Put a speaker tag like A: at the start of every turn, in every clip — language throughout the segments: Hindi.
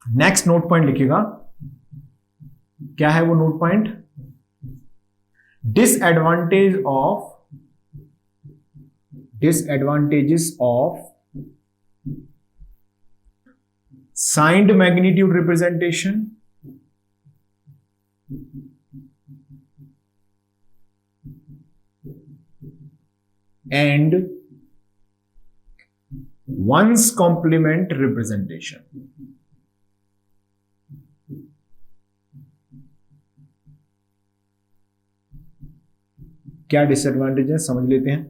A: नेक्स्ट नोट पॉइंट लिखिएगा, क्या है वो note point? disadvantages of signed magnitude representation and one's complement representation. क्या डिसएडवांटेज है समझ लेते हैं।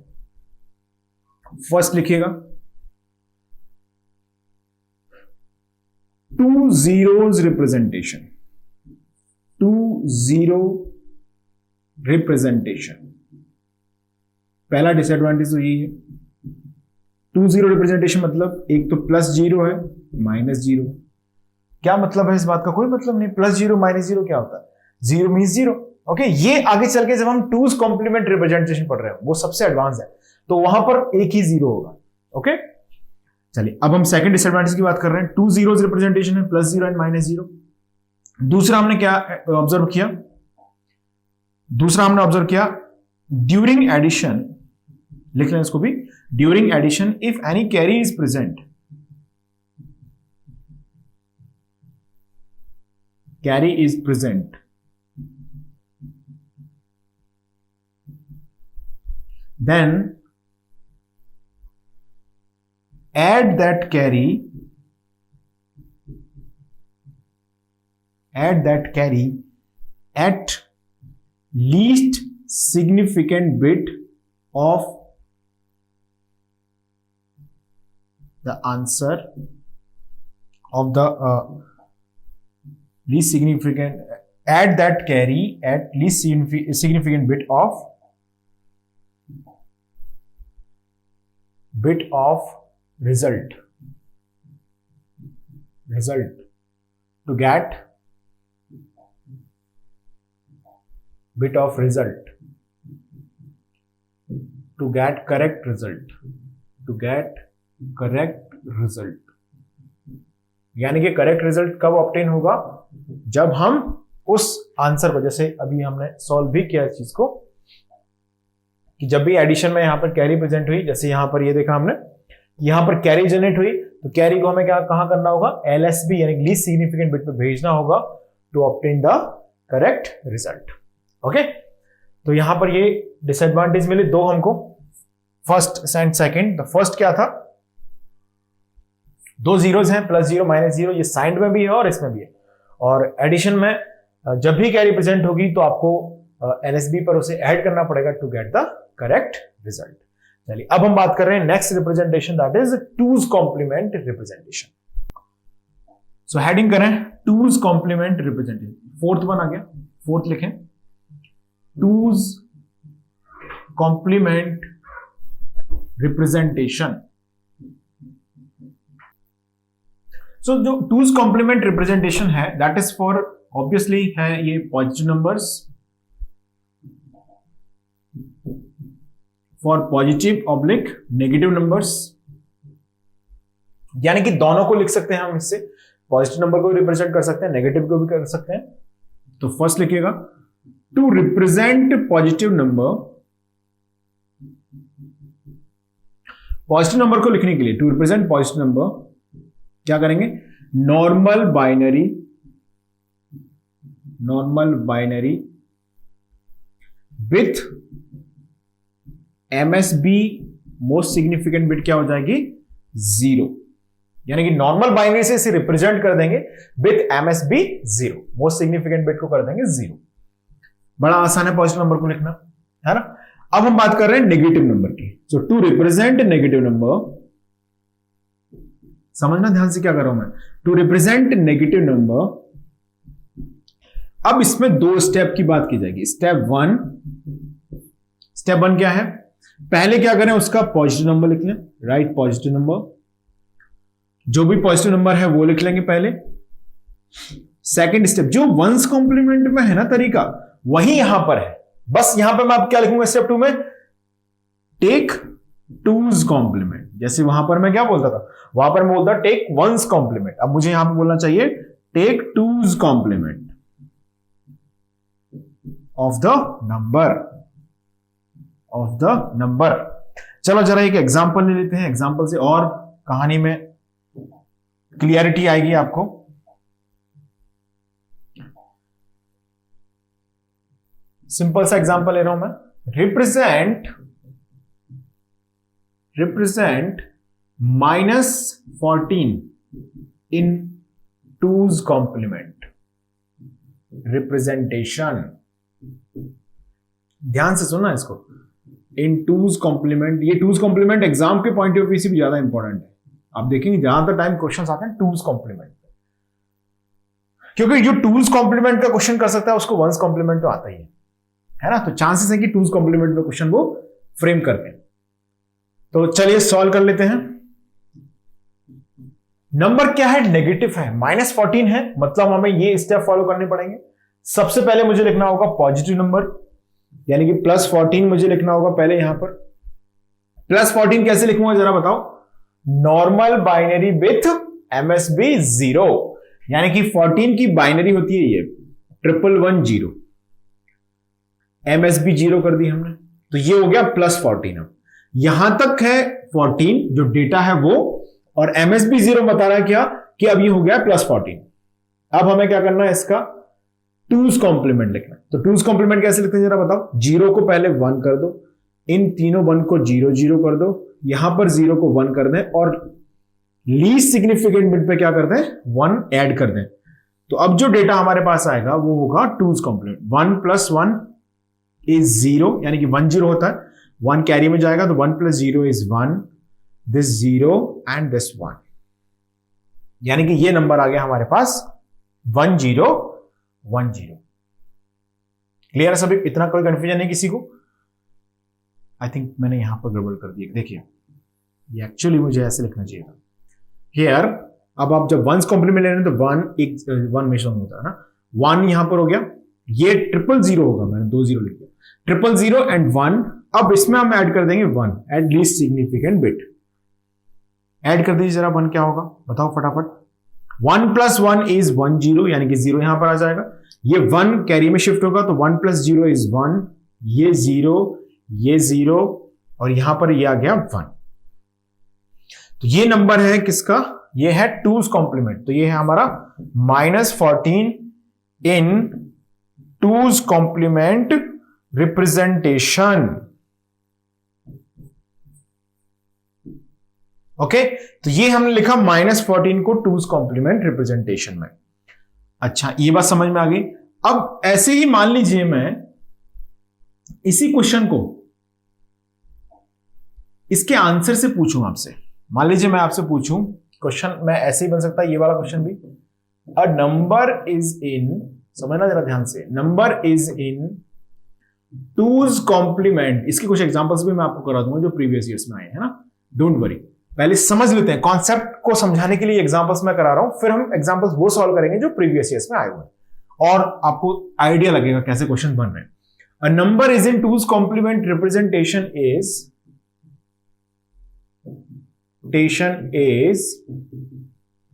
A: फर्स्ट लिखिएगा, 2 zeros representation, 2 0 representation, पहला डिसएडवांटेज तो यही है। 2 0 रिप्रेजेंटेशन मतलब एक तो +0 है -0। क्या मतलब है इस बात का? कोई मतलब नहीं। +0 -0 क्या होता है? 0 मीन्स 0। ओके, ये आगे चल के जब हम 2's कॉम्प्लीमेंट रिप्रेजेंटेशन पढ़ रहे हैं वो सबसे एडवांस है, तो वहां पर एक ही 0 होगा। ओके, चलिए अब हम सेकंड डिसएडवांटेज की बात कर रहे हैं। 2 zeros रिप्रेजेंटेशन है, +0 एंड -0। दूसरा हमने क्या ऑब्जर्व किया? दूसरा हमने ऑब्जर्व किया ड्यूरिंग एडिशन, लिख लें इसको भी, during addition if any carry is present, carry is present, then add that carry at least significant bit of the answer of the least significant, add that carry at least significant bit of result to get bit of result to get correct result, यानी कि करेक्ट रिजल्ट कब ऑब्टेन होगा? जब हम उस आंसर को, जैसे अभी हमने सॉल्व भी किया इस चीज को, कि जब भी एडिशन में यहां पर कैरी प्रेजेंट हुई, जैसे यहां पर ये देखा हमने, यहां पर कैरी जनरेट हुई, तो कैरी को हमें क्या कहां करना होगा? LSB यानी लीस्ट सिग्निफिकेंट बिट पे भेजना होगा to obtain the correct result. Okay, तो यहां पर ये डिसएडवांटेज मिले दो हमको, first and second. The first क्या था? 2 zeros हैं, +0 -0, ये साइंड में भी है और इसमें भी है। और एडिशन में जब भी कैरी प्रेजेंट होगी तो आपको LSB पर उसे ऐड करना पड़ेगा to get the correct result. चलिए अब हम बात कर रहे हैं next representation, that is 2's complement representation. So heading करें 2's complement representation, fourth one आ गया, फोर्थ लिखें 2's कॉम्प्लीमेंट रिप्रेजेंटेशन। सो जो 2's कॉम्प्लीमेंट रिप्रेजेंटेशन है दैट इज फॉर, ऑब्वियसली है ये positive numbers, for positive oblique negative numbers, यानी कि दोनों को लिख सकते हैं हम इससे, पॉजिटिव नंबर को भी रिप्रेजेंट कर सकते हैं, नेगेटिव को भी कर सकते हैं। तो फर्स्ट लिखिएगा, to represent positive number, positive number को लिखने के लिए, टू रिप्रेजेंट पॉजिटिव नंबर क्या करेंगे? Normal binary with MSB most significant bit क्या हो जाएगी? 0, यानी कि नॉर्मल बाइनरी से इसे रिप्रेजेंट कर देंगे with MSB 0, most significant bit को कर देंगे 0। बड़ा आसान है पॉजिटिव नंबर को लिखना, है ना। अब हम बात कर रहे हैं नेगेटिव नंबर की। सो टू रिप्रेजेंट नेगेटिव नंबर, समझना ध्यान से क्या कर रहा हूं मैं, टू रिप्रेजेंट नेगेटिव नंबर। अब इसमें दो स्टेप की बात की जाएगी। स्टेप वन क्या है? पहले क्या करें, उसका पॉजिटिव नंबर लिख लें, राइट पॉजिटिव नंबर, जो भी पॉजिटिव नंबर है वो लिख लेंगे पहले। सेकंड स्टेप जो वंस कॉम्प्लीमेंट में है ना तरीका, वही यहां पर है, बस यहां पर मैं आप क्या लिखूंगा स्टेप 2 में? टेक 2's कॉम्प्लीमेंट, जैसे वहां पर मैं क्या बोलता था, वहां पर मैं बोलता टेक वंस कॉम्प्लीमेंट, अब मुझे यहां पर बोलना चाहिए take two's complement of the number. चलो जरा एक एग्जांपल ले लेते हैं, एग्जांपल से और कहानी में क्लियरिटी आएगी आपको। सिंपल सा एग्जांपल ले रहा हूं मैं, रिप्रेजेंट -14 इन टूज कॉम्प्लीमेंट रिप्रेजेंटेशन। ध्यान से सुनना इसको, इन टूज कॉम्प्लीमेंट, ये टूज कॉम्प्लीमेंट एग्जाम के पॉइंट ऑफ व्यू से भी ज्यादा इंपॉर्टेंट है। आप देखेंगे ज्यादातर टाइम क्वेश्चंस आते हैं टूज कॉम्प्लीमेंट, क्योंकि जो टूज कॉम्प्लीमेंट का क्वेश्चन कर सकता है उसको वंस कॉम्प्लीमेंट तो आता ही है ना, तो चांसेस है कि टूज कॉम्प्लीमेंट में क्वेश्चन वो फ्रेम करते हैं। तो चलिए सॉल्व कर लेते हैं। नंबर क्या है, नेगेटिव है, -14 है, मतलब हमें ये स्टेप फॉलो करने पड़ेंगे। सबसे पहले मुझे लिखना होगा पॉजिटिव नंबर, यानी कि +14 मुझे लिखना होगा पहले। यहां पर +14 कैसे लिखूंगा जरा बताओ, नॉर्मल बाइनरी विथ MSB 0, यानी कि 14 की बाइनरी होती है ये 1110, MSB 0 कर दी हमने, तो ये हो गया +14। अब यहां तक है 14 जो डेटा है वो, और MSB 0 बता रहा है क्या कि अब ये हो गया +14। अब हमें क्या करना है, इसका टूज कॉम्प्लीमेंट लिखना। तो टूज कॉम्प्लीमेंट कैसे लिखते हैं जरा बताओ, 0 को पहले 1 कर दो, इन तीनों 1 को 0 0 कर दो, यहां पर 0 को 1 कर दें, और लीस्ट सिग्निफिकेंट बिट पे क्या करते हैं 1 ऐड कर दें। तो अब जो डेटा हमारे पास आएगा वो होगा टूज कॉम्प्लीमेंट। 1 + 1 इज 0, यानी कि 1 0 होता है, 1 कैरी में जाएगा, तो 1 + 0 इज 1, दिस 0 एंड दिस 1, यानी कि ये नंबर आ गया हमारे पास 1010। क्लियर है सभी, इतना कोई कंफ्यूजन नहीं किसी को? आई थिंक मैंने यहां पर गड़बड़ कर दी, देखिए ये एक्चुअली मुझे ऐसे लिखना चाहिए था हियर। अब आप जब वंस कॉम्प्लीमेंट ले रहे हैं तो 1 में शॉर्ट होता है ना, 1 यहां पर हो गया, ये 000 होगा, मैंने 2 0 लिख दिया, 000 एंड 1। अब इसमें हम ऐड कर देंगे 1, at least significant bit. Add कर दीजिए जरा, 1 क्या होगा बताओ फटाफट। 1 + 1 इज 10, यानी कि 0 यहां पर आ जाएगा, ये 1 कैरी में शिफ्ट होगा, तो 1 + 0 इज 1, ये 0, ये 0, और यहां पर ये आ गया 1। तो ये नंबर है किसका, ये है टूज कॉम्प्लीमेंट। तो ये है हमारा -14 इन टूज कॉम्प्लीमेंट रिप्रेजेंटेशन। ओके, तो ये हमने लिखा -14 को टूज कॉम्प्लीमेंट रिप्रेजेंटेशन में। अच्छा, ये बात समझ में आ गई। अब ऐसे ही मान लीजिए मैं इसी क्वेश्चन को इसके आंसर से पूछूं आपसे, मान लीजिए मैं आपसे पूछूं क्वेश्चन, मैं ऐसे ही बन सकता है ये वाला क्वेश्चन भी, अ नंबर इज इन, समझना जरा ध्यान से, number is in two's complement. इसके कुछ एग्जांपल्स भी मैं आपको करा दूंगा जो प्रीवियस ईयर्स में आए हैं ना, डोंट वरी। पहले समझ लेते हैं, कॉन्सेप्ट को समझाने के लिए एग्जांपल्स मैं करा रहा हूं, फिर हम एग्जांपल्स वो सॉल्व करेंगे जो प्रीवियस ईयर्स में आए हुए हैं, और आपको आइडिया लगेगा कैसे क्वेश्चन बन रहे हैं। A number is in two's complement representation is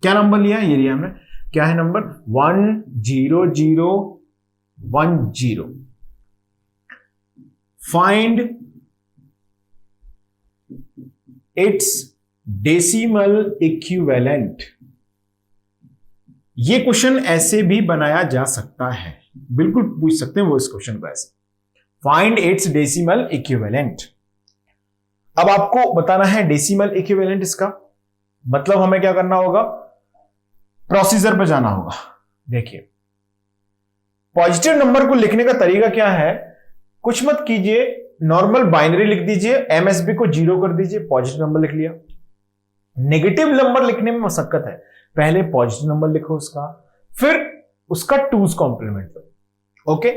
A: क्या नंबर लिया है, ये लिया हमने, क्या है number 10010। Find its decimal equivalent. ये क्वेश्चन ऐसे भी बनाया जा सकता है, बिल्कुल पूछ सकते हैं वो इस क्वेश्चन को ऐसे, फाइंड इट्स डेसिमल इक्विवेलेंट। अब आपको बताना है डेसिमल इक्विवेलेंट, इसका मतलब हमें क्या करना होगा, प्रोसीजर पे जाना होगा। देखिए पॉजिटिव नंबर को लिखने का तरीका क्या है, कुछ मत कीजिए, नॉर्मल बाइनरी लिख दीजिए, MSB को 0 कर दीजिए, पॉजिटिव नंबर लिख लिया। नेगेटिव नंबर लिखने में मशक्कत है, पहले पॉजिटिव नंबर लिखो उसका, फिर उसका टूज कॉम्प्लीमेंट लो। ओके,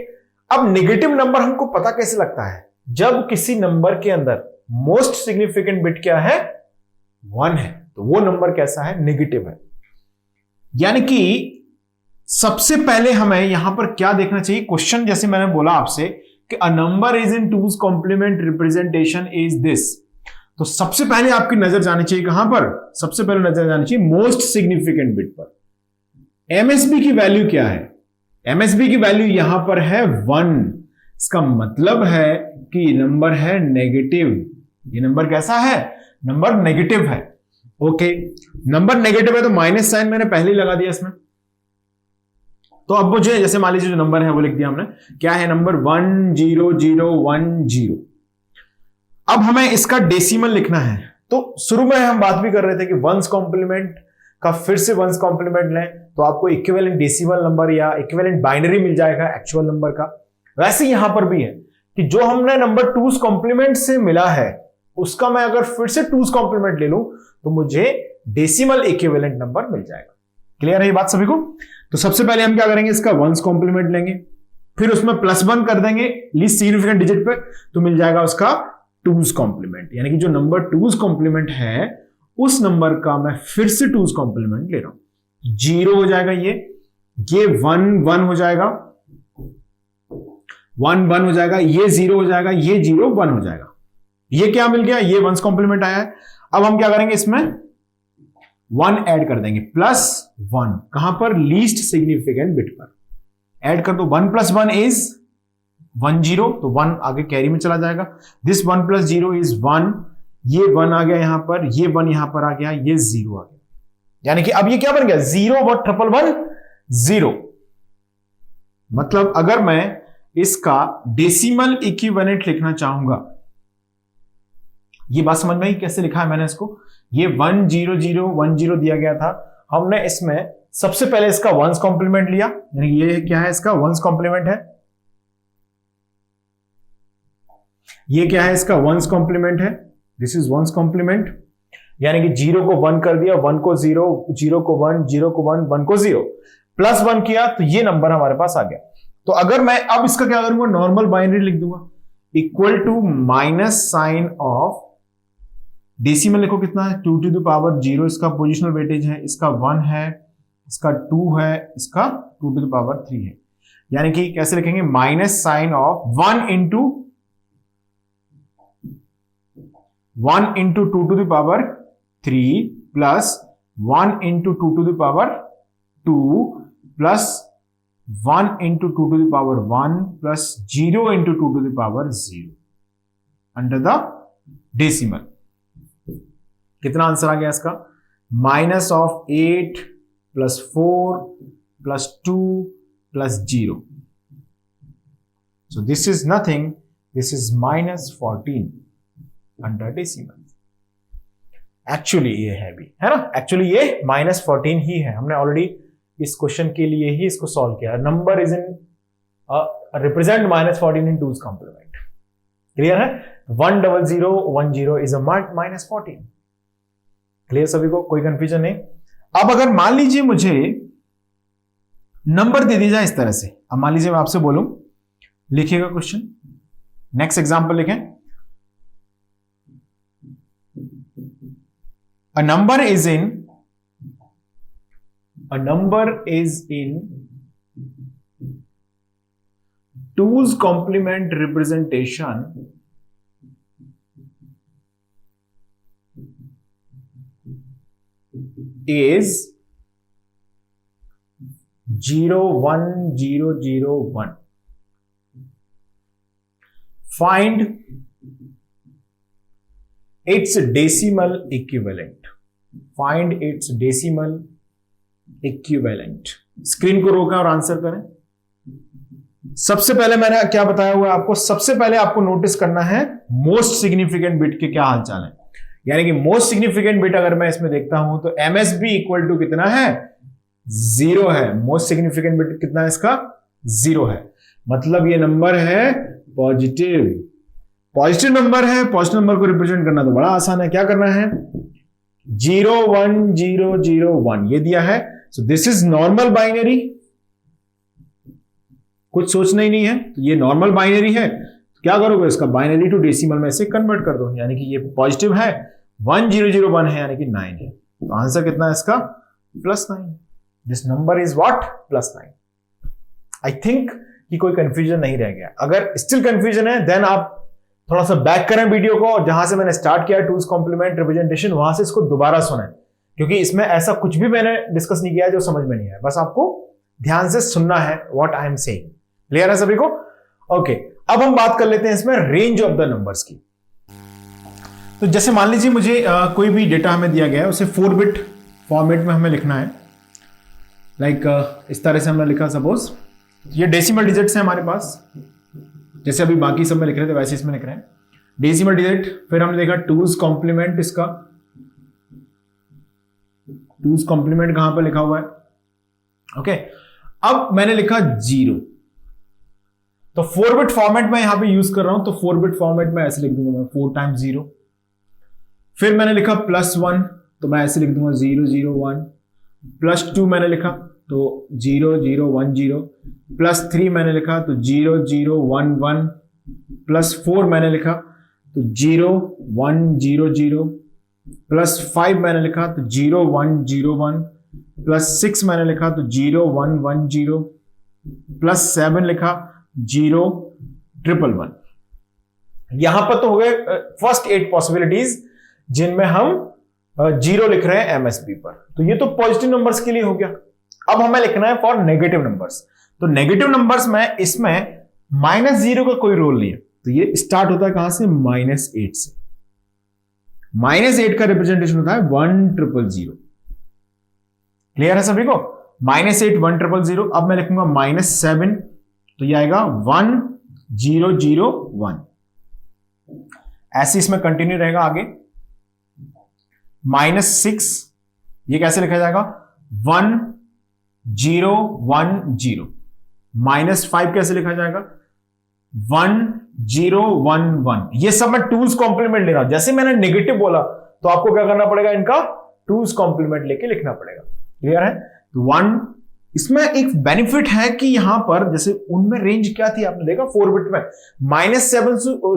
A: अब नेगेटिव नंबर हमको पता कैसे लगता है, जब किसी नंबर के अंदर मोस्ट सिग्निफिकेंट बिट क्या है 1 है, तो वो नंबर कैसा है, नेगेटिव है। यानी कि सबसे पहले हमें यहां पर क्या देखना चाहिए, क्वेश्चन जैसे मैंने बोला आपसे कि a number is in two's complement representation is this, तो सबसे पहले आपकी नजर जानी चाहिए कहां पर? सबसे पहले नजर जानी चाहिए मोस्ट सिग्निफिकेंट बिट पर। एमएसबी की वैल्यू क्या है? एमएसबी की वैल्यू यहां पर है 1। इसका मतलब है कि ये नंबर है नेगेटिव। ये नंबर कैसा है? नंबर नेगेटिव है। ओके, नंबर नेगेटिव है तो माइनस साइन मैंने पहले ही लगा दिया इसमें। तो अब मुझे जैसे मान लीजिए जो नंबर है वो लिख दिया हमने, क्या है नंबर? 10010। अब हमें इसका डेसिमल लिखना है। तो शुरू में हम बात भी कर रहे थे कि वंस कॉम्प्लीमेंट का फिर से वंस कॉम्प्लीमेंट लें तो आपको इक्विवेलेंट डेसिमल नंबर या इक्विवेलेंट बाइनरी मिल जाएगा एक्चुअल नंबर का। वैसे यहां पर भी है कि जो हमने नंबर 2's कॉम्प्लीमेंट से मिला है उसका मैं अगर फिर से 2's कॉम्प्लीमेंट ले लूं तो मुझे डेसिमल इक्विवेलेंट नंबर मिल जाएगा। क्लियर है ये बात सभी को? तो सबसे पहले हम क्या करेंगे, इसका वंस कॉम्प्लीमेंट लेंगे, फिर उसमें +1 कर देंगे लीस्ट सिग्निफिकेंट डिजिट पे, तो मिल जाएगा उसका 2's कॉम्प्लीमेंट। यानी कि जो नंबर 2's कॉम्प्लीमेंट है उस नंबर का मैं फिर से 2's कॉम्प्लीमेंट ले रहा हूं। 0 हो जाएगा ये 1 1 हो जाएगा, 1 1 हो जाएगा, ये 0 हो जाएगा, ये 0 1 हो जाएगा। ये क्या मिल गया? ये वंस कॉम्प्लीमेंट आया है। अब हम क्या करेंगे, इसमें 1 ऐड कर देंगे, +1 कहां पर? लीस्ट सिग्निफिकेंट बिट पर ऐड कर दो। 1 + 1 इज 1 0, तो 1 आगे कैरी में चला जाएगा। दिस 1 + 0 इज 1, ये 1 आ गया यहां पर, ये 1 यहां पर आ गया, ये 0 आ गया। यानी कि अब ये क्या बन गया? 0 1 1 1 0। मतलब अगर मैं इसका डेसिमल इक्विवेलेंट लिखना चाहूंगा, ये बात समझ में आई कैसे लिखा है मैंने इसको? ये 1 0 0 1 0 दिया गया था, हमने इसमें सबसे पहले इसका वंस कॉम्प्लीमेंट लिया, यानी ये क्या है? इसका वंस कॉम्प्लीमेंट है। ये क्या है? इसका वंस कॉम्प्लीमेंट है। दिस इज वंस कॉम्प्लीमेंट, यानी कि 0 को 1 कर दिया, 1 को 0, 0 को 1, 0 को 1, 1 को 0, +1 किया तो ये नंबर हमारे पास आ गया। तो अगर मैं अब इसका क्या करूंगा? नॉर्मल बाइनरी लिख दूंगा, equal to minus sign of decimal लिखो कितना है? 2 to the power 0 इसका पोजिशनल वेटेज है, इसका 1 है, इसका 2 है, इसका 2 to the power 3 है। यानी कि कैसे लिखेंगे? Minus sign of 1 into 2 to the power 3 plus 1 into 2 to the power 2 plus 1 into 2 to the power 1 plus 0 into 2 to the power 0 under the decimal. कितना आंसर आ गया इसका? -8 + 4 + 2 + 0। So this is nothing, this is -14 under decimal. Actually ये है भी, है ना? एक्चुअली ये -14 ही है। हमने ऑलरेडी इस क्वेश्चन के लिए ही इसको सॉल्व किया। Number is in represent -14 in 2's complement. Clear है? 1 0 0 1 0 इज अ -14। क्लियर सभी को? कोई कंफ्यूजन नहीं। अब अगर मान लीजिए मुझे नंबर दे दी जाए इस तरह से, अब मान लीजिए मैं आपसे बोलूं लिखिएगा क्वेश्चन, नेक्स्ट एग्जांपल लिखें। A number is in 2's complement representation is 0 1 0 0 1. Find its decimal equivalent. Find its decimal equivalent. Screen को रोकें और आंसर करें। सबसे पहले मैंने क्या बताया हुआ है आपको? सबसे पहले आपको नोटिस करना है मोस्ट सिग्निफिकेंट बिट के क्या हालचाल है। यानी कि मोस्ट सिग्निफिकेंट बिट अगर मैं इसमें देखता हूं तो MSB इक्वल टू कितना है? 0 है। मोस्ट सिग्निफिकेंट बिट कितना है इसका? 0 है। मतलब ये नंबर है पॉजिटिव। पॉजिटिव नंबर है, पॉजिटिव नंबर को रिप्रेजेंट करना तो बड़ा आसान है। क्या करना है? 0 1 0 0 1 ये दिया है। So this is normal binary, कुछ सोचना ही नहीं है। तो ये नॉर्मल बाइनरी है, तो क्या करोगे? इसका बाइनरी टू डेसिमल में से कन्वर्ट कर दो। यानी कि ये पॉजिटिव है, 1 0 0 1 है, यानी कि 9 है। तो आंसर कितना है इसका? +9। This number is what? +9। I think कि कोई कंफ्यूजन नहीं रह गया। अगर स्टिल कंफ्यूजन है देन आप थोड़ा सा बैक करें वीडियो को और जहां से मैंने स्टार्ट किया टूज कॉम्प्लीमेंट रिप्रेजेंटेशन वहां से इसको दोबारा सुने, क्योंकि इसमें ऐसा कुछ भी मैंने डिस्कस नहीं किया है जो समझ में नहीं आया। बस आपको ध्यान से सुनना है what I am saying. Clear है सभी को? ओके, अब हम बात कर लेते हैं इसमें रेंज ऑफ द नंबर्स की। तो जैसे मान लीजिए मुझे कोई भी डेटा हमें दिया गया है, उसे 4 बिट फॉर्मेट में हमें लिखना है। इस तरह से हमने लिखा, सपोज ये डेसिमल डिजिट्स है हमारे पास, जैसे अभी बाकी सब में लिख रहे थे वैसे इसमें लिख रहे हैं डेसिमल डिजिट। फिर हमने देखा टूज कॉम्प्लीमेंट, इसका टूज कॉम्प्लीमेंट कहां पर लिखा हुआ है? ओके, अब मैंने लिखा 0, तो 4 बिट फॉर्मेट में यहां पे यूज कर रहा हूं, तो 4 बिट फॉर्मेट में ऐसे लिख दूंगा मैं 4 टाइम्स 0। फिर मैंने लिखा +1, तो मैं ऐसे लिख दूंगा 0 0 1। +2 मैंने लिखा तो 0 0 1 0। +3 मैंने लिखा तो 0 0 1 1। +4 मैंने लिखा तो 0 1 0 0। +5 मैंने लिखा तो 0 1 0 1। +6 मैंने लिखा तो 0 1 1 0। +7 लिखा 0 1 1 1। यहां पर तो हो गए फर्स्ट 8 पॉसिबिलिटीज जिनमें हम 0 लिख रहे हैं एमएसबी पर। तो ये तो पॉजिटिव नंबर्स के लिए हो गया। अब हमें लिखना है फॉर नेगेटिव नंबर्स। तो नेगेटिव नंबर्स में इसमें -0 का कोई रोल नहीं है, तो ये स्टार्ट होता है कहां से? -8 से। -8 का रिप्रेजेंटेशन होता है 1 0 0। क्लियर है सभी को? -8 1 0 0। अब मैं लिखूंगा -7, तो ये आएगा 1 0 0 1। ऐसे इसमें कंटिन्यू रहेगा आगे। -6, ये कैसे लिखा जाएगा? 1 0 1 0। -5 कैसे लिखा जाएगा? 1 0 1 1। ये सब मैं टूज कॉम्प्लीमेंट ले रहा हूं। जैसे मैंने नेगेटिव बोला तो आपको क्या करना पड़ेगा? इनका टूज कॉम्प्लीमेंट लेके लिखना पड़ेगा। क्लियर है? तो 1, इसमें एक बेनिफिट है कि यहां पर जैसे उनमें रेंज क्या थी आपने देखा 4 बिट में, -7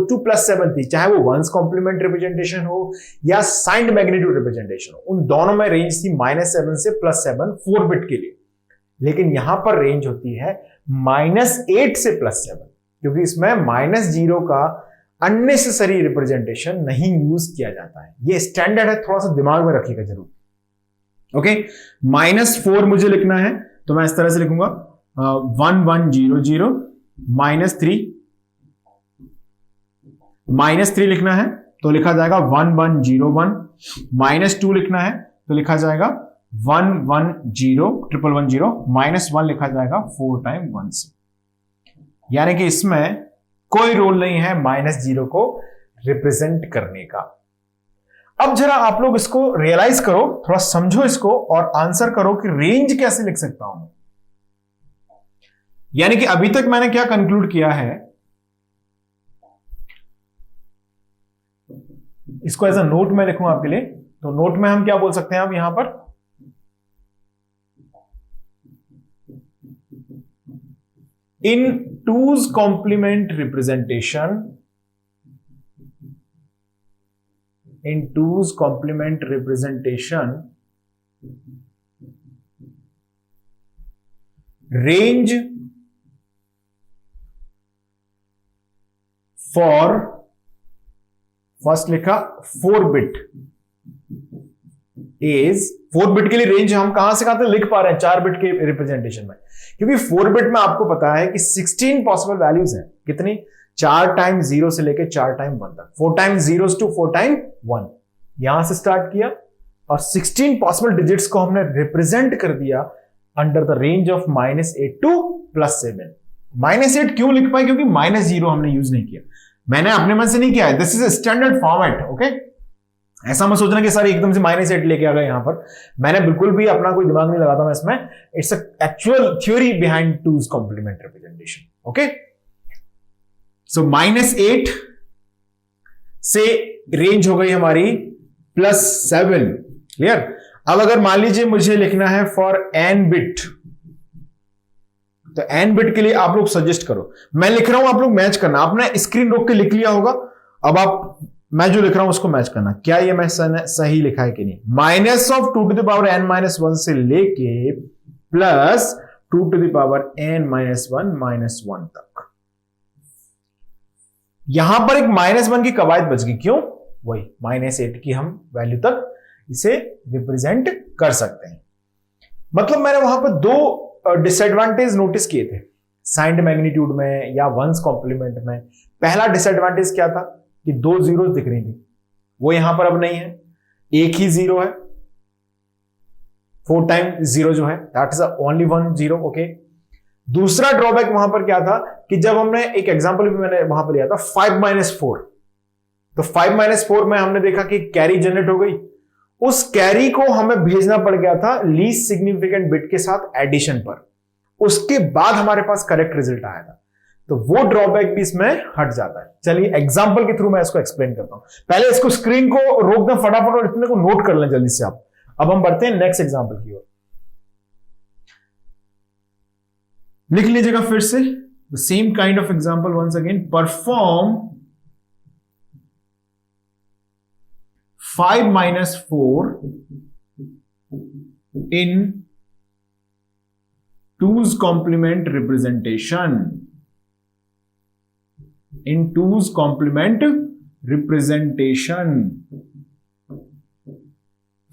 A: to +7 थी, चाहे वो वंस कॉम्प्लीमेंट रिप्रेजेंटेशन हो या साइंड मैग्नीट्यूड रिप्रेजेंटेशन हो, उन दोनों में रेंज थी -7 से +7 4 बिट के लिए। लेकिन यहां पर रेंज होती है -8 से +7, क्योंकि इसमें -0 का अननेसेसरी रिप्रेजेंटेशन नहीं यूज किया जाता है। ये स्टैंडर्ड है, थोड़ा सा दिमाग में रखिएगा जरूर। ओके, -4 मुझे लिखना है, तो मैं इस तरह से लिखूंगा 1 1 0 0। -3 लिखना है तो लिखा जाएगा 1 1 0 1। -2 लिखना है तो लिखा जाएगा 1 1 0 1 1 0। -1 लिखा जाएगा 4 टाइम 1 से। यानी कि इसमें कोई रोल नहीं है -0 को रिप्रेजेंट करने का। अब जरा आप लोग इसको रियलाइज करो, थोड़ा समझो इसको और आंसर करो कि रेंज कैसे लिख सकता हूं। यानी कि अभी तक मैंने क्या कंक्लूड किया है, इसको एज अ नोट में लिखूं आपके लिए। तो नोट में हम क्या बोल सकते हैं अब यहां पर? In two's complement representation, in 2's complement representation, range for first लिखा 4 बिट is 4 बिट के लिए रेंज हम कहां से कहां तक लिख पा रहे हैं 4 बिट के रिप्रेजेंटेशन में, क्योंकि 4 बिट में आपको पता है कि 16 पॉसिबल वैल्यूज हैं। कितनी? 4 टाइम्स 0 से लेकर 4 टाइम 1 तक, 4 टाइम्स 0 to 4 टाइम 1। यहां से स्टार्ट किया और 16 पॉसिबल डिजिट्स को हमने रिप्रेजेंट कर दिया under the range of -8 to +7। -8 क्यों लिख पाए? क्योंकि -0 हमने यूज नहीं किया, मैंने अपने मन से नहीं किया है। This is a standard format. Okay, ऐसा मत सोचना कि सारे एकदम से -8 लेके आ गए यहां पर। मैंने बिल्कुल भी अपना कोई दिमाग नहीं लगाता मैं इसमें। It's a actual theory behind two's complement representation. Okay, so -8 से रेंज हो गई हमारी +7। क्लियर? अब अगर मान लीजिए मुझे लिखना है फॉर n बिट, तो n बिट के लिए आप लोग सजेस्ट करो। मैं लिख रहा हूं, आप लोग मैच करना। आपने स्क्रीन रोक के लिख लिया होगा, अब आप मैं जो लिख रहा हूं उसको मैच करना, क्या ये मैं सही लिखा है कि नहीं। -2n-1 से लेके +2n-1 -1 तक। यहां पर एक -1 की कवायद बच गई, क्यों? वही -8 की हम वैल्यू तक इसे रिप्रेजेंट कर सकते हैं। मतलब मैंने वहां पर दो डिसएडवांटेज नोटिस किए थे साइंड मैग्नीट्यूड में या वंस कॉम्प्लीमेंट में। पहला डिसएडवांटेज क्या था कि दो जीरो दिख रही थी, वो यहां पर अब नहीं है, एक ही जीरो है, 4 टाइम जीरो जो है that is only 1 zero. Okay, दूसरा ड्रॉबैक वहां पर क्या था कि जब हमने एक एग्जांपल भी मैंने वहां पर लिया था 5-4, तो 5-4 में हमने देखा कि कैरी जनरेट हो गई, उस कैरी को हमें भेजना पड़ गया था लीस्ट सिग्निफिकेंट बिट के साथ एडिशन पर, उसके बाद हमारे पास करेक्ट रिजल्ट आया था, तो वो ड्रॉबैक भी इसमें हट जाता है। चलिए एग्जांपल के थ्रू मैं इसको एक्सप्लेन करता हूं। पहले इसको स्क्रीन को रोक दें फटाफट और इतने को नोट कर लें जल्दी से आप। अब हम बढ़ते हैं नेक्स्ट एग्जांपल की ओर। लिख लीजिएगा फिर से, the same kind of example once again. Perform 5-4 in 2's complement representation. In 2's complement representation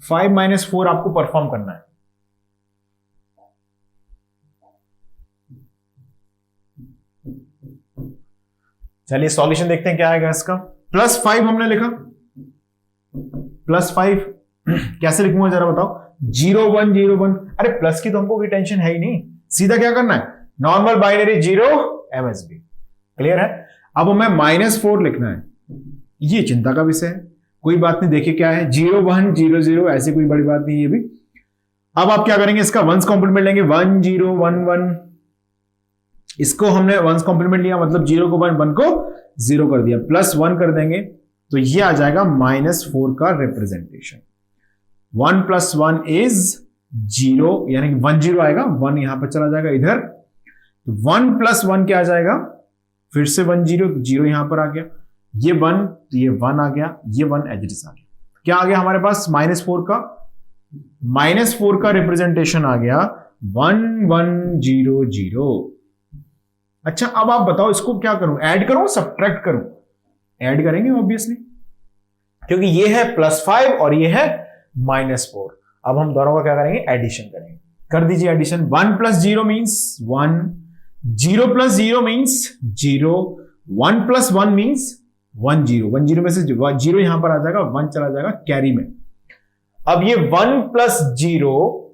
A: 5-4 आपको परफॉर्म करना है। चलिए सॉल्यूशन देखते हैं क्या आएगा इसका। +5 हमने लिखा, +5 कैसे लिखूंगा जरा बताओ। 0 1 0 1, अरे प्लस की तो हमको कोई टेंशन है ही नहीं, सीधा क्या करना है, नॉर्मल बाइनरी 0 MSB। क्लियर है। अब हमें -4 लिखना है, ये चिंता का विषय है, कोई बात नहीं, देखिए क्या है 0 1 0 0, ऐसी कोई बड़ी बात नहीं ये भी। अब आप क्या करेंगे, इसका वंस कॉम्प्लीमेंट लेंगे, 1 0 1 1, इसको हमने वंस कॉम्प्लीमेंट लिया मतलब 0 को 1 1 को 0 कर दिया, +1 कर देंगे तो ये आ जाएगा -4 का रिप्रेजेंटेशन। 1 + 1 इज 0, यानी कि 1 0 आएगा, 1 यहां पर चला जाएगा इधर, तो 1 + 1 क्या आ जाएगा, फिर से 1 0, तो 0 यहां पर आ गया, ये 1 तो ये 1 आ गया, ये 1 एज आ गया। क्या आ गया हमारे पास, -4 का रिप्रेजेंटेशन आ गया 1 1 0 0। अच्छा अब आप बताओ इसको क्या करूं, ऐड करूं सब्ट्रैक्ट करूं? ऐड करेंगे ऑब्वियसली, क्योंकि ये है +5 और ये है -4। अब हम दोनों का क्या करेंगे, एडिशन करेंगे। कर दीजिए एडिशन। 1 + 0 मींस 1, 0 + 0 मींस 0, 1 + 1 मींस 1 0, 1 0 में से 0 यहां पर आ जाएगा, 1 चला जाएगा कैरी में। अब ये 1 + 0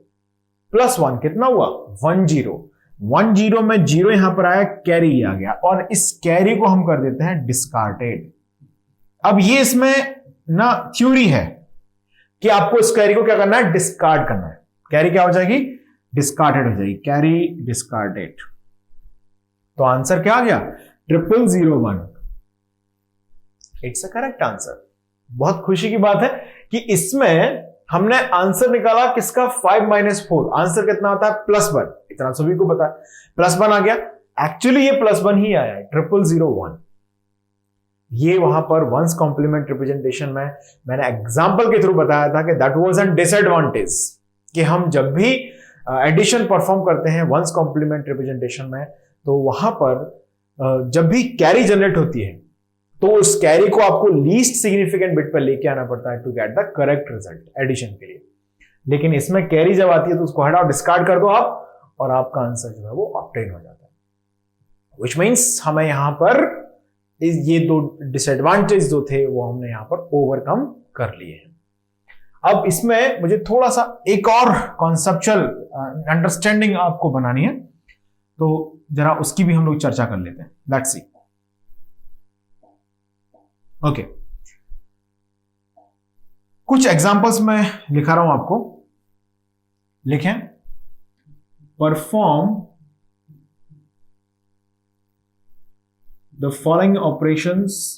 A: + 1 कितना हुआ, 1 0, 1 0 में 0 यहां पर आया, कैरी आ गया, और इस कैरी को हम कर देते हैं डिस्कार्टेड। अब ये इसमें ना थ्योरी है कि आपको इस कैरी को क्या करना है, डिस्कार्ड करना है। कैरी क्या हो जाएगी, डिस्कार्डेड हो जाएगी, कैरी डिस्कार्डेड। तो आंसर क्या आ गया, 0001। It's a correct answer. बहुत खुशी की बात है कि इसमें हमने आंसर निकाला किसका, 5-4। आंसर कितना आता है, +1, इतना सभी को पता है, +1 आ गया। एक्चुअली ये +1 ही आया है, 0001। ये वहां पर वंस कॉम्प्लीमेंट रिप्रेजेंटेशन में मैंने एग्जांपल के थ्रू बताया था कि दैट वाज एन डिसएडवांटेज, कि हम जब भी एडिशन परफॉर्म करते हैं वंस कॉम्प्लीमेंट रिप्रेजेंटेशन में, तो वहां पर जब भी कैरी जनरेट होती है तो उस कैरी को आपको लीस्ट सिग्निफिकेंट बिट पर लेके आना पड़ता है to get the correct result addition के लिए। लेकिन इसमें कैरी जब आती है तो उसको हटाओ, डिस्कार्ड कर दो आप, और आपका आंसर जो है वो ऑब्टेन हो जाता है। विच मींस हमें यहां पर ये दो डिसएडवांटेज जो थे वो हमने यहां पर ओवरकम कर लिए हैं। अब इसमें मुझे थोड़ा सा एक और कॉन्सेप्चुअल अंडरस्टैंडिंग आपको बनानी है, तो जरा उसकी भी हम लोग चर्चा कर लेते हैं। Let's see. ओके, कुछ एग्जांपल्स में लिखा रहा हूं आपको, लिखें। Perform the following operations.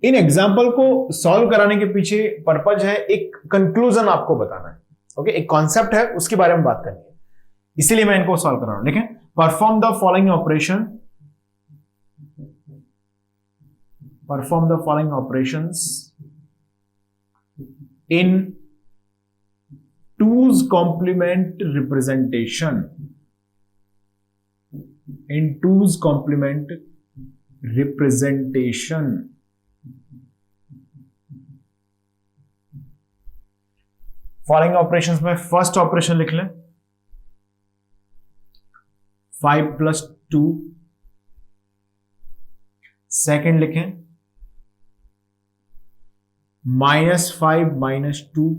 A: In example को सॉल्व कराने के पीछे पर्पज है एक कंक्लूजन आपको बताना है। ओके, एक कॉन्सेप्ट है उसके बारे में बात करनी है, इसीलिए मैं इनको सॉल्व कर रहा हूं। देखें, perform the following operation, perform the following operations in 2's complement representation, in 2's complement representation. Following operations में फर्स्ट ऑपरेशन लिख लें, 5 + 2। सेकेंड लिखें -5 - 2।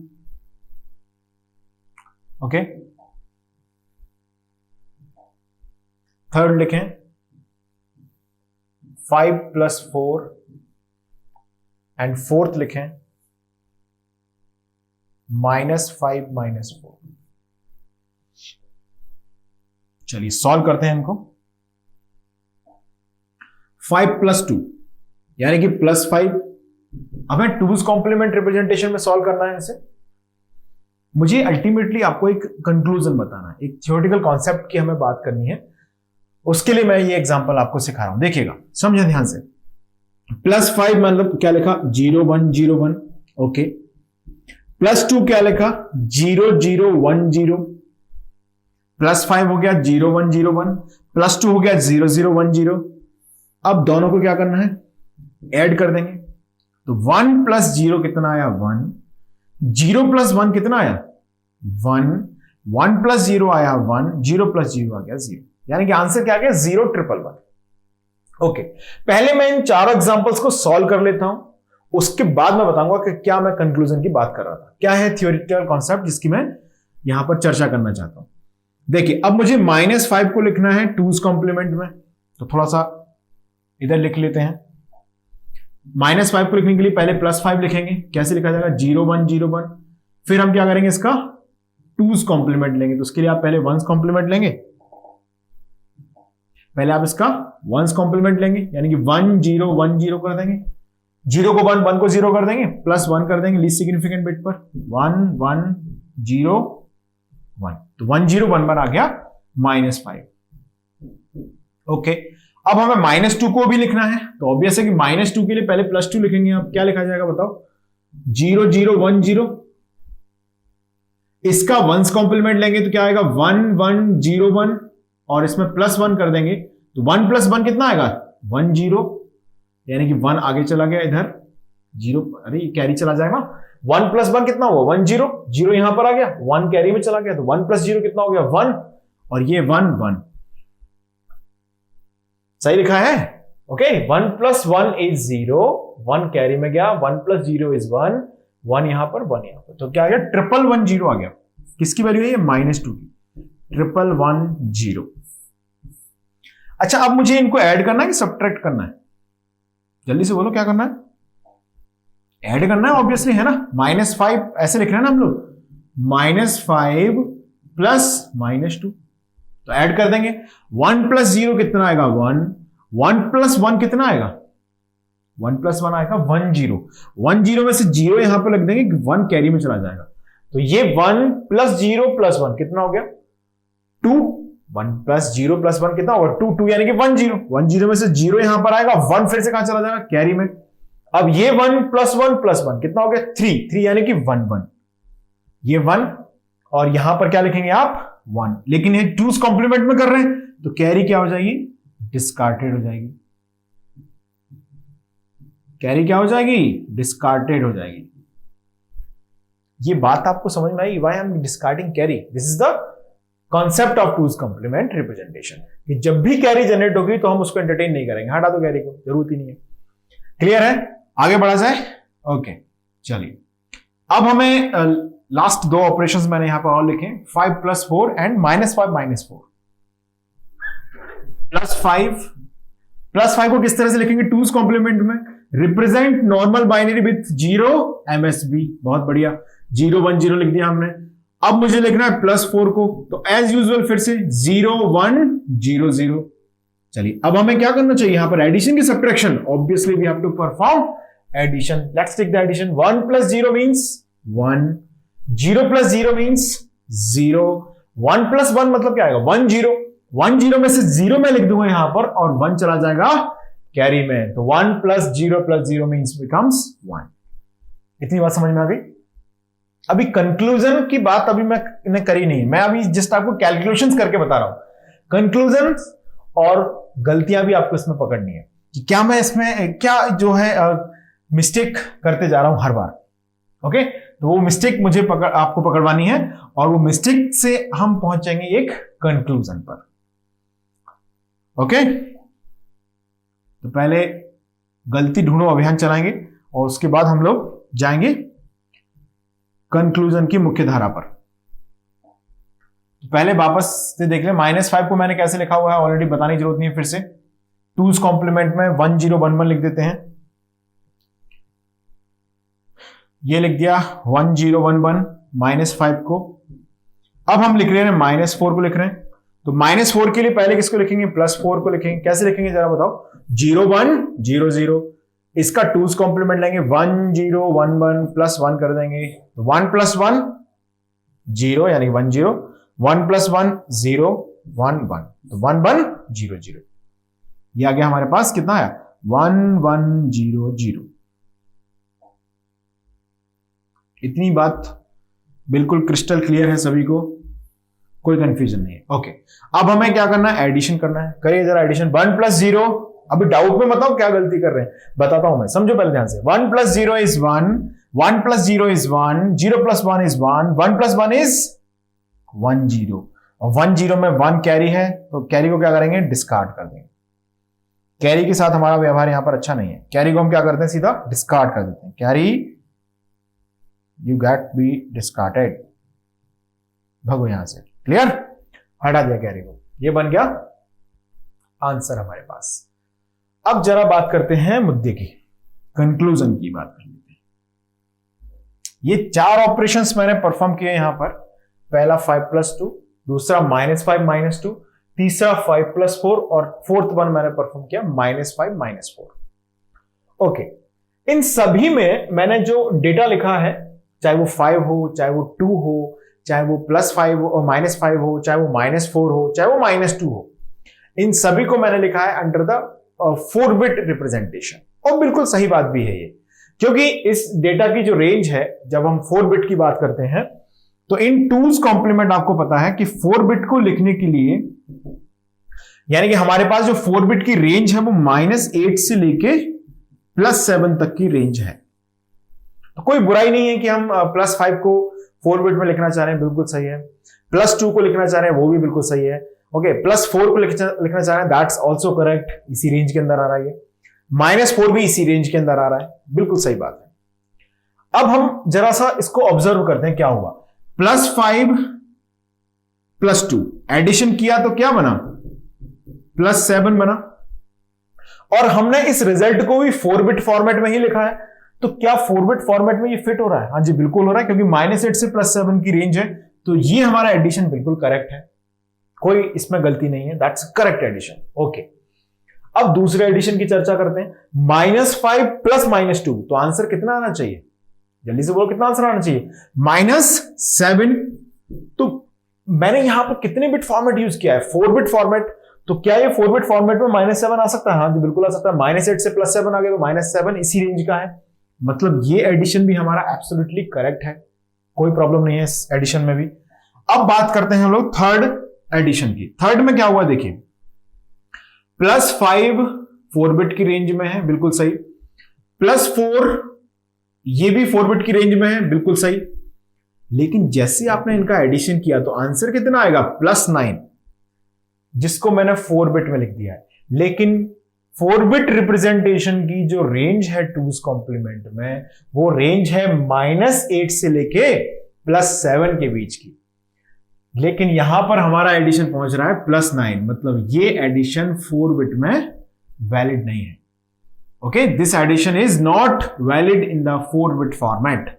A: ओके, थर्ड लिखें 5 + 4 एंड फोर्थ लिखें -5 - 4। चलिए सॉल्व करते हैं इनको। 5 + 2 यानी कि +5। हमें टूज कॉम्प्लीमेंट रिप्रेजेंटेशन में सॉल्व करना है इसे। मुझे अल्टीमेटली आपको एक कंक्लूजन बताना है, एक थ्योरेटिकल कॉन्सेप्ट की हमें बात करनी है। उसके लिए मैं ये एग्जांपल आपको सिखा रहा हूं, देखिएगा, समझें ध्यान से। +5 मतलब क्या लिखा, 0 1 0 1। ओके, +2 क्या लिखा, 0 0 1 0। +5 हो गया 0 1 0 1, +2 हो गया 0 0 1 0। अब दोनों को क्या करना है, ऐड कर देंगे। तो 1 + 0 कितना आया, 1। 0 + 1 कितना आया, 1। 1 + 0 आया 1, 0 + 0 आ गया 0, यानी कि आंसर क्या आ गया, 0 1 1 1। ओके, पहले मैं इन चारों एग्जांपल्स को सॉल्व कर लेता हूं, उसके बाद मैं बताऊंगा कि क्या मैं कंक्लूजन की बात कर रहा था, क्या है थ्योरेटिकल कॉन्सेप्ट जिसकी मैं यहां पर चर्चा करना चाहता हूं। देखिए, अब मुझे -5 को लिखना है टूज कॉम्प्लीमेंट में, तो थोड़ा सा इधर लिख लेते हैं। -5 को लिखने के लिए पहले +5 लिखेंगे। कैसे लिखा जाएगा, 0 1 0 1। फिर हम क्या करेंगे, इसका टूज कॉम्प्लीमेंट लेंगे। तो उसके लिए आप पहले वंस कॉम्प्लीमेंट लेंगे, पहले आप इसका वंस कॉम्प्लीमेंट लेंगे, यानी कि 1 0 1 0 कर देंगे। 0 को 1, 1 को 0 कर देंगे, +1 कर देंगे लीस्ट सिग्निफिकेंट बिट पर। 1 1 0 1, तो 1 0 1 1 आ गया -5। ओके, अब हमें -2 को भी लिखना है, तो ऑब्वियस है कि -2 के लिए पहले +2 लिखेंगे। अब क्या लिखा जाएगा बताओ, 0 0 1 0। इसका वंस कॉम्प्लीमेंट लेंगे तो क्या आएगा, 1 1 0 1, और इसमें +1 कर देंगे तो 1 + 1 कितना आएगा, 1 0, यानी कि 1 आगे चला गया इधर 0, अरे कैरी चला जाएगा। 1 + 1 कितना हुआ, 1 0, 0 यहां पर आ गया, 1 कैरी में चला गया, तो 1 + 0 कितना हो गया, 1, और ये 1 1 सही लिखा है। ओके, 1 + 1 = 0, 1 कैरी में गया, 1 + 0 = 1, 1 यहां पर 1 यहां पर, तो क्या आ गया, 1 1 1 0 आ गया। किसकी वैल्यू है ये, -2 की, 1 1 1 0। अच्छा, अब मुझे इनको ऐड करना है कि सब्ट्रैक्ट करना है, जल्दी से बोलो क्या करना है, ऐड करना है ऑब्वियसली, है ना। -5 ऐसे लिख रहे हैं ना हम लोग, -5 + -2, तो ऐड कर देंगे। 1 + 0 कितना आएगा, 1। 1 + 1 कितना आएगा, 1 + 1 आएगा 1 0। 1 0 में से 0 यहां पर लग देंगे, 1 कैरी में चला जाएगा, तो ये 1 + 0 + 1 कितना हो गया, 2। 1 + 0 + 1 कितना होगा, 2 2, यानी कि 1 0। 1 0 में से 0 यहां पर आएगा, 1 फिर से कहां चला जाएगा, कैरी में। अब ये 1 + 1 + 1 कितना हो गया, 3 3, यानी कि 1 1, ये 1, और यहां पर क्या लिखेंगे आप, 1। लेकिन ये टूज कॉम्प्लीमेंट में कर रहे हैं, तो कैरी क्या हो जाएगी, डिस्कार्टेड हो जाएगी। कैरी क्या हो जाएगी, डिस्कार्टेड हो जाएगी। ये बात आपको समझ में आई, why I am discarding carry, this is the concept of two's complement representation, कि जब भी कैरी जनरेट होगी तो हम उसको एंटरटेन नहीं करेंगे, हटा दो कैरी को, जरूरत ही नहीं है। क्लियर है, आगे बढ़ा जाए। ओके, चलिए, अब हमें लास्ट 2 ऑपरेशंस मैंने यहां पर और लिखे, 5 + 4 एंड -5 - 4। +5 को किस तरह से लिखेंगे टूज कॉम्प्लीमेंट में, represent normal binary with 0 MSB, बहुत बढ़िया, 0 1 0 लिख दिया हमने। अब मुझे लिखना है +4 को, तो एज यूजुअल फिर से 0 1 0 0। चलिए, अब हमें क्या करना चाहिए यहां पर, एडिशन की subtraction, obviously we have to perform addition. Let's take the addition. 1 + 0 means 1, 0 + 0 means 0, 1 + 1 मतलब क्या आएगा, 1 0। 1 0 में से 0 में लिख दूंगा यहां पर, और 1 चला जाएगा कैरी में, तो 1 + 0 + 0 मींस बिकम्स 1। इतनी बात समझ में आ गई। अभी कंक्लूजन की बात अभी मैंने करी नहीं, मैं अभी जस्ट आपको कैलकुलेशंस करके बता रहा हूं। कंक्लूजन और गलतियां भी आपको इसमें पकड़नी है। कि क्या मैं इसमें क्या जो है मिस्टेक करते जा रहा हूं हर बार। ओके, तो वो मिस्टेक मुझे आपको पकड़वानी है और वो मिस्टेक से हम पहुंचेंगे एक कंक्लूजन पर। ओके, तो पहले गलती ढूंढो अभियान चलाएंगे और उसके बाद हम लोग जाएंगे कंक्लूजन की मुख्य धारा पर। तो पहले वापस से देख ले, -5 को मैंने कैसे लिखा हुआ है ऑलरेडी बताने की जरूरत नहीं है फिर से। 2's कॉम्प्लीमेंट में 1011 लिख देते हैं, ये लिख दिया 1011 -5 को। अब हम लिख रहे हैं -4 को लिख रहे हैं, तो -4 के लिए पहले किसको लिखेंगे, +4 को लिखेंगे। कैसे लिखेंगे जरा बताओ, 0 1 0 0, इसका 2's कॉम्प्लीमेंट लेंगे 1 0 1 1 +1 कर देंगे, तो 1 + 1 0 यानी 1 0, 1 + 1 0 1 1, तो 1 1 0 0, ये आ गया हमारे पास कितना है 1 1 0 0। इतनी बात बिल्कुल क्रिस्टल क्लियर है सभी को, कोई कंफ्यूजन नहीं है। ओके, अब हमें क्या करना है, एडिशन करना है। करिए जरा एडिशन, 1 + 0, अभी डाउट में बताओ क्या गलती कर रहे हैं, बताता हूं मैं, समझो पहले ध्यान से। 1 + 0 is 1, 1 + 0 is 1, 0 + 1 is 1, 1 + 1 is 1 0, और 1 0 में 1 कैरी है, तो कैरी को क्या करेंगे, डिस्कार्ड कर देंगे। कैरी के साथ हमारा व्यवहार यहां पर अच्छा नहीं है, कैरी को हम क्या करते हैं, सीधा डिस्कार्ड कर देते हैं। Carry you get be discarded, भगो यहां से, क्लियर, हटा दिया कैरी को, ये बन गया आंसर हमारे पास। अब जरा बात करते हैं मुद्दे की, कंक्लूजन की बात कर लेते हैं। ये 4 ऑपरेशंस मैंने परफॉर्म किए यहां पर, पहला 5 + 2, दूसरा -5 - 2, तीसरा 5 + 4 और फोर्थ वन मैंने परफॉर्म किया -5 - 4। ओके, इन सभी में मैंने जो डेटा लिखा है, चाहे वो 5 हो, चाहे वो 2 हो, चाहे वो +5 हो और -5 हो, चाहे वो -4 हो, चाहे वो -2 हो, इन सभी को मैंने लिखा है अंडर द 4-बिट रिप्रेजेंटेशन। और बिल्कुल सही बात भी है ये, क्योंकि इस डेटा की जो रेंज है, जब हम 4-बिट की बात करते हैं, तो इन 2's कॉम्प्लीमेंट आपको पता है कि 4-बिट को लिखने के लिए, यानी कि हमारे पास जो 4-बिट की रेंज है वो -8 से लेके +7 तक की रेंज है। तो कोई बुराई नहीं है कि हम +5 को 4-बिट में लिखना चाह रहे हैं, बिल्कुल सही है। +2 को लिखना चाह रहे हैं, वो भी बिल्कुल सही है। ओके, +4 को लिखना चाह रहे हैं, दैट्स ऑल्सो करेक्ट, इसी रेंज के अंदर आ रहा है ये। -4 भी इसी रेंज के अंदर आ रहा है, बिल्कुल सही बात है। अब हम जरा सा इसको ऑब्जर्व करते हैं क्या हुआ। +5 + 2 एडिशन किया तो क्या बना, +7 बना, और हमने इस रिजल्ट को भी 4-बिट फॉर्मेट में ही लिखा है, तो क्या 4-बिट फॉर्मेट में ये फिट हो रहा है? हाँ जी, बिल्कुल हो रहा है, क्योंकि -8 से +7 की रेंज है, तो ये हमारा एडिशन बिल्कुल करेक्ट है, कोई इसमें गलती नहीं है, दैट्स करेक्ट एडिशन। ओके, अब दूसरे एडिशन की चर्चा करते हैं। -5 + -2, तो आंसर कितना आना चाहिए, जल्दी से बोलो कितना आंसर आना चाहिए, -7। तो मैंने यहां पर कितने बिट फॉर्मेट यूज किया है, 4-बिट फॉर्मेट, तो क्या ये 4-बिट फॉर्मेट में -7 आ सकता है? हाँ जी, बिल्कुल आ सकता है। -8 से +7 आ गया, तो -7 इसी रेंज का है, मतलब ये एडिशन भी हमारा एब्सोल्युटली करेक्ट है, कोई प्रॉब्लम नहीं है इस एडिशन में भी। अब बात करते हैं हम लोग थर्ड एडिशन की। थर्ड में क्या हुआ देखिए, +5 4-बिट की रेंज में है, बिल्कुल सही। +4 ये भी 4-बिट की रेंज में है, बिल्कुल सही। लेकिन जैसे आपने इनका एडिशन किया तो आंसर कितना आएगा, +9, जिसको मैंने 4-बिट में लिख दिया है। लेकिन 4-बिट रिप्रेजेंटेशन की जो रेंज है 2's कॉम्प्लीमेंट में, वो रेंज है -8 से लेके +7 के बीच की। लेकिन यहां पर हमारा एडिशन पहुंच रहा है +9, मतलब ये एडिशन 4-बिट में वैलिड नहीं है। Okay, this addition is not valid in the four bit format.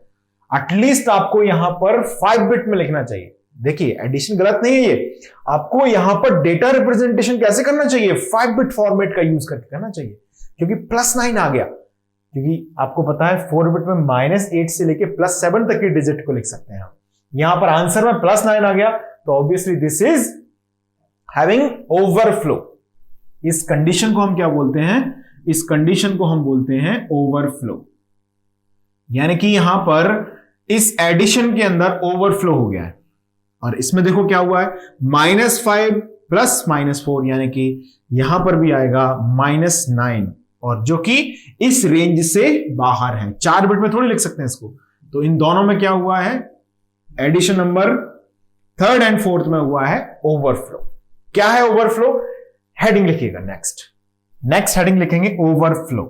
A: At least आपको यहां पर 5-बिट में लिखना चाहिए। देखिए, एडिशन गलत नहीं है ये, आपको यहां पर डेटा रिप्रेजेंटेशन कैसे करना चाहिए, 5-बिट फॉर्मेट का यूज करके करना चाहिए, क्योंकि +9 आ गया। क्योंकि आपको पता है 4-बिट में -8 से लेके +7 तक की डिजिट को लिख सकते हैं हम। यहां पर आंसर में +9 आ गया, तो obviously this is having overflow. इस कंडीशन को हम क्या बोलते हैं, इस कंडीशन को हम बोलते हैं ओवरफ्लो, यानी कि यहां पर इस एडिशन के अंदर ओवरफ्लो हो गया है। और इसमें देखो क्या हुआ है, -5 + -4, यानी कि यहां पर भी आएगा -9, और जो कि इस रेंज से बाहर है। 4 बिट में थोड़ी लिख सकते हैं इसको, तो इन दोनों में क्या हुआ है, addition number 3rd and 4th में हुआ है ओवरफ्लो। क्या है ओवरफ्लो, हेडिंग लिखिएगा, नेक्स्ट हेडिंग लिखेंगे ओवरफ्लो।